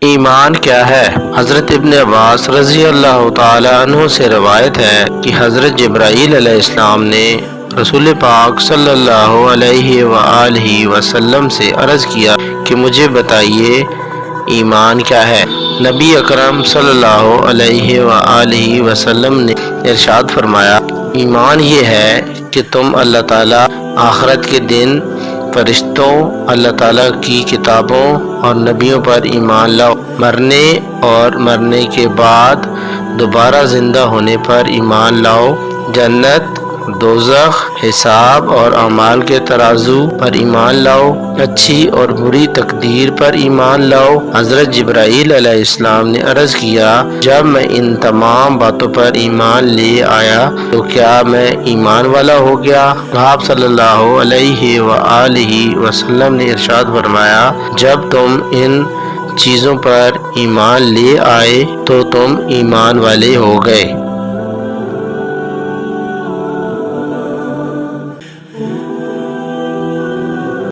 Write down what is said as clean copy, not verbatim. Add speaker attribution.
Speaker 1: ایمان کیا ہے؟ حضرت ابن عباس رضی اللہ تعالی عنہ سے روایت ہے کہ حضرت جبرائیل علیہ السلام نے رسول پاک صلی اللہ علیہ وآلہ وسلم سے عرض کیا کہ مجھے بتائیے ایمان کیا ہے؟ نبی اکرم صلی اللہ علیہ وآلہ وسلم نے ارشاد فرمایا، ایمان یہ ہے کہ تم اللہ تعالیٰ، آخرت کے دن، فرشتوں، اللہ تعالیٰ کی کتابوں اور نبیوں پر ایمان لاؤ، مرنے اور مرنے کے بعد دوبارہ زندہ ہونے پر ایمان لاؤ، جنت، دوزخ، حساب اور اعمال کے ترازو پر ایمان لاؤ، اچھی اور بری تقدیر پر ایمان لاؤ۔ حضرت جبرائیل علیہ السلام نے عرض کیا، جب میں ان تمام باتوں پر ایمان لے آیا تو کیا میں ایمان والا ہو گیا؟ آپ صلی اللہ علیہ وآلہ وسلم نے ارشاد فرمایا، جب تم ان چیزوں پر ایمان لے آئے تو تم ایمان والے ہو گئے۔